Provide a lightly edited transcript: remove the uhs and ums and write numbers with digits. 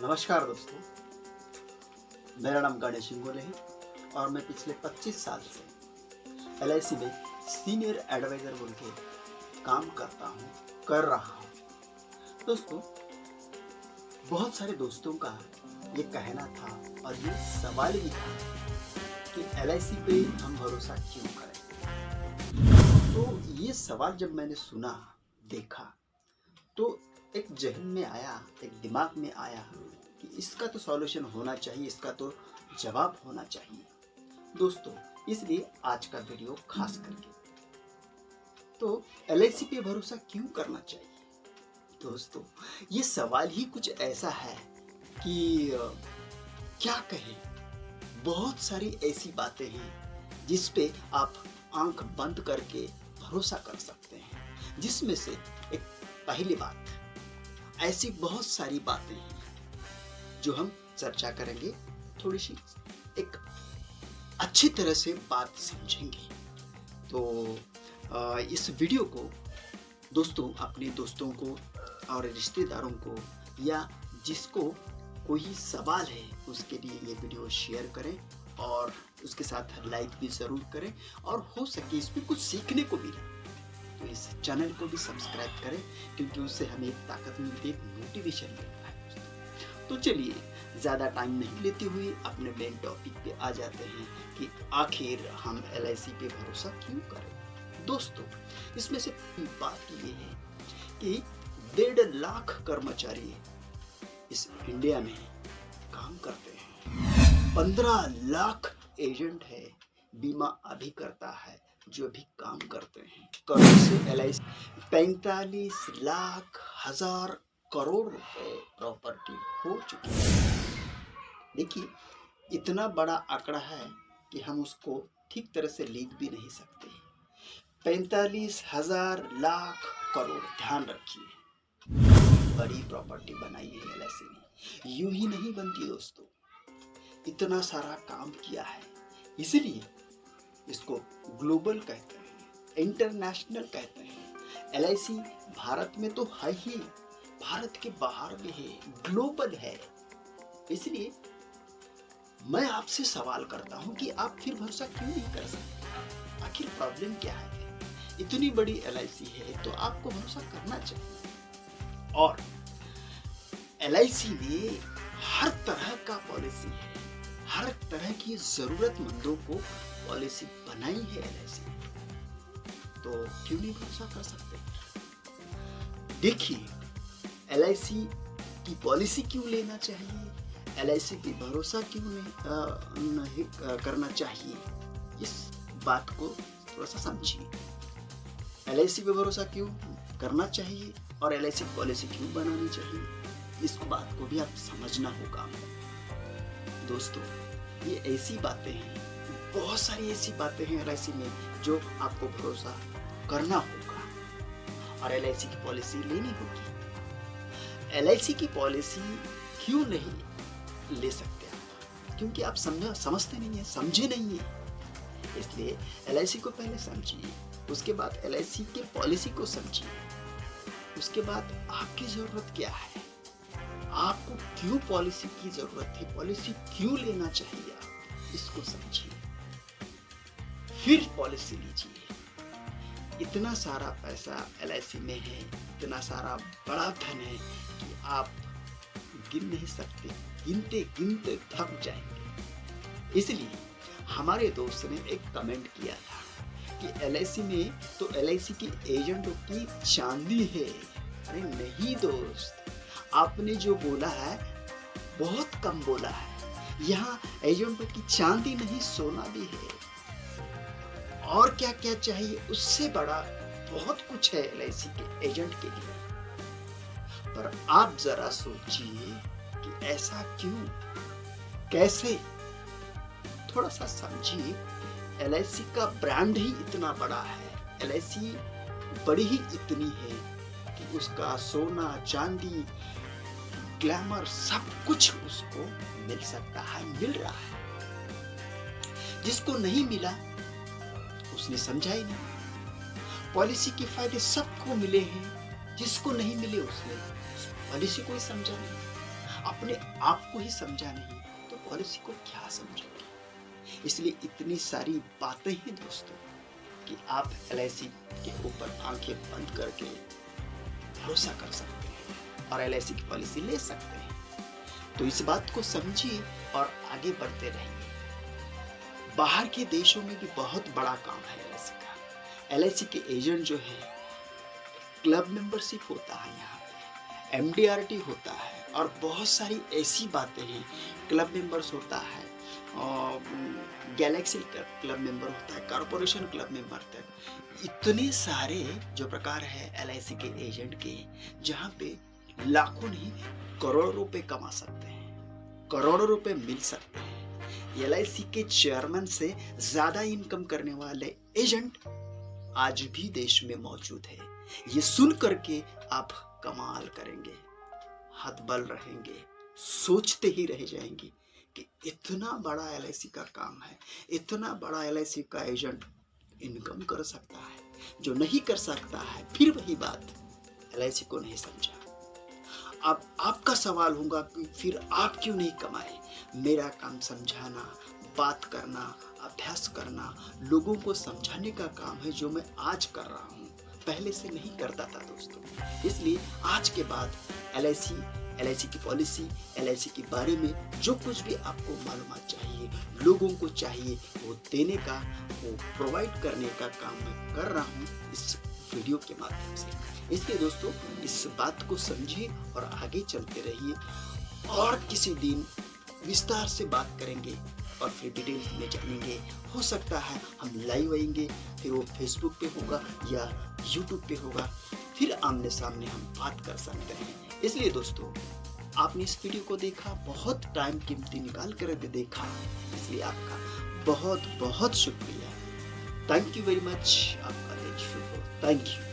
नमस्कार दोस्तों, मेरा नाम गणेश इंगोले है और मैं पिछले 25 साल से एलआईसी में सीनियर एडवाइज़र बन के काम कर रहा हूँ। दोस्तों, बहुत सारे दोस्तों का ये कहना था और ये सवाल भी था कि एलआईसी पे हम भरोसा क्यों करें। तो ये सवाल जब मैंने सुना, देखा, तो एक ज़हन में आया, एक दिमाग में आया कि इसका तो सॉल्यूशन होना चाहिए, इसका तो जवाब होना चाहिए दोस्तों। इसलिए आज का वीडियो खास करके तो एलआईसी पे भरोसा क्यों करना चाहिए। दोस्तों, ये सवाल ही कुछ ऐसा है कि क्या कहें, बहुत सारी ऐसी बातें हैं जिस पे आप आंख बंद करके भरोसा कर सकते हैं। जिसमें से एक पहली बात, ऐसी बहुत सारी बातें हैं जो हम चर्चा करेंगे, थोड़ी सी एक अच्छी तरह से बात समझेंगे। तो इस वीडियो को दोस्तों अपने दोस्तों को और रिश्तेदारों को या जिसको कोई सवाल है उसके लिए ये वीडियो शेयर करें और उसके साथ लाइक भी ज़रूर करें और हो सके इसमें कुछ सीखने को मिले तो इस चैनल को भी सब्सक्राइब करें, क्योंकि उससे हमें एक ताकत मिलती है, एक मोटिवेशन मिलता है दोस्तों। तो चलिए ज़्यादा टाइम नहीं लेते हुए अपने मेन टॉपिक पे आ जाते हैं कि आखिर हम एलआईसी पे भरोसा क्यों करें। दोस्तों, इसमें से बात ये है कि 1.5 लाख कर्मचारी इस इंडिया में काम करते हैं, 15 लाख एजेंट है, बीमा अभिकर्ता है जो भी काम करते हैं। करोड़ से एलआईसी 45 लाख हजार करोड़ रुपए प्रॉपर्टी हो चुकी है। देखिए, इतना बड़ा आंकड़ा है कि हम उसको ठीक तरह से लिख भी नहीं सकते। 45,000 लाख करोड़, ध्यान रखिए, बड़ी प्रॉपर्टी बनाई है एलआईसी ने। यूं ही नहीं बनती दोस्तों, इतना सारा काम किया है, इसलिए इसको ग्लोबल कहते हैं, इंटरनेशनल कहते हैं। एलआईसी भारत में तो है ही, भारत के बाहर भी है, ग्लोबल है। इसलिए मैं आपसे सवाल करता हूं कि आप फिर भरोसा क्यों नहीं कर सकते। आखिर प्रॉब्लम क्या है? इतनी बड़ी एलआईसी है तो आपको भरोसा करना चाहिए। और एलआईसी में हर तरह का पॉलिसी है, हर तरह की जरूरतमंदों को पॉलिसी बनाई है एलआईसी, तो क्यों नहीं भरोसा कर सकते। देखिए, एलआईसी की पॉलिसी क्यों लेना चाहिए, एलआईसी पे भरोसा क्यों नहीं करना चाहिए, इस बात को थोड़ा सा समझिए। एलआईसी पे भरोसा क्यों करना चाहिए और एलआईसी पॉलिसी क्यों बनानी चाहिए, इस बात को भी आप समझना होगा। दोस्तों, ये ऐसी बातें हैं, बहुत सारी ऐसी बातें हैं एलआईसी में जो आपको भरोसा करना होगा और एलआईसी की पॉलिसी लेनी होगी। एलआईसी की पॉलिसी क्यों नहीं ले सकते आप? क्योंकि आप समझते नहीं है, समझे नहीं है। इसलिए एलआईसी को पहले समझिए, उसके बाद एलआईसी के पॉलिसी को समझिए, उसके बाद आपकी जरूरत क्या है, आपको क्यों पॉलिसी की जरूरत है, पॉलिसी क्यों लेना चाहिए, आप इसको समझिए, फिर पॉलिसी लीजिए। इतना सारा पैसा एलआईसी में है, इतना सारा बड़ा धन है कि आप गिन नहीं सकते, गिनते गिनते थक जाएंगे। इसलिए हमारे दोस्त ने एक कमेंट किया था कि एलआईसी में तो एलआईसी की एजेंटों की चांदी है। अरे नहीं दोस्त, आपने जो बोला है बहुत कम बोला है। यहाँ एजेंटों की चांदी नहीं, सोना भी है। और क्या क्या चाहिए, उससे बड़ा बहुत कुछ है एलआईसी के एजेंट के लिए। पर आप जरा सोचिए कि ऐसा क्यों, कैसे, थोड़ा सा समझिए। एलआईसी का ब्रांड ही इतना बड़ा है, एलआईसी बड़ी ही इतनी है कि उसका सोना, चांदी, ग्लैमर सब कुछ उसको मिल सकता है, मिल रहा है। जिसको नहीं मिला उसने समझा ही नहीं। पॉलिसी के फायदे सबको मिले हैं, जिसको नहीं मिले उसने पॉलिसी को ही समझा नहीं। अपने आप को ही समझा नहीं तो पॉलिसी को क्या समझेंगे। इसलिए इतनी सारी बातें हैं दोस्तों कि आप LIC के ऊपर आंखें बंद करके भरोसा कर सकते हैं और LIC की पॉलिसी ले सकते हैं। तो इस बात को समझिए और आगे बढ़ते रहिए। बाहर के देशों में भी बहुत बड़ा काम है LIC का। LIC के एजेंट जो है, क्लब मेंबरशिप होता है, यहाँ पे MDRT होता है और बहुत सारी ऐसी बातें हैं। क्लब मेंबर्स होता है, गैलेक्सी क्लब मेंबर होता है, कॉर्पोरेशन क्लब मेंबर तक, इतने सारे जो प्रकार है LIC के एजेंट के, जहाँ पे लाखों नहीं करोड़ों रुपए कमा सकते हैं, करोड़ों रुपए मिल सकते हैं। LIC के चेयरमैन से ज्यादा इनकम करने वाले एजेंट आज भी देश में मौजूद है। ये सुन करके आप कमाल करेंगे, हतबल रहेंगे, सोचते ही रह जाएंगे कि इतना बड़ा LIC का काम है, इतना बड़ा LIC का एजेंट इनकम कर सकता है। जो नहीं कर सकता है, फिर वही बात, LIC को नहीं समझा। अब आपका सवाल होगा कि फिर आप क्यों नहीं कमाए। मेरा काम समझाना, बात करना, अभ्यास करना, लोगों को समझाने का काम है, जो मैं आज कर रहा हूँ, पहले से नहीं करता था दोस्तों। इसलिए आज के बाद LIC की पॉलिसी, LIC के बारे में जो कुछ भी आपको मालूमात चाहिए, लोगों को चाहिए, वो देने का, वो प्रोवाइड करने का काम मैं कर रहा हूँ इस वीडियो के माध्यम से। इसलिए दोस्तों इस बात को समझिए और आगे चलते रहिए। और किसी दिन विस्तार से बात करेंगे और फिर डिटेल में जानेंगे। हो सकता है हम लाइव आएंगे, फिर वो फेसबुक पे होगा या यूट्यूब पे होगा, फिर आमने सामने हम बात कर सकते हैं। इसलिए दोस्तों आपने इस वीडियो को देखा, बहुत टाइम कीमती निकाल कर देखा, इसलिए आपका बहुत बहुत शुक्रिया। Thank you very much. आपका दिन शुभ हो। Thank you.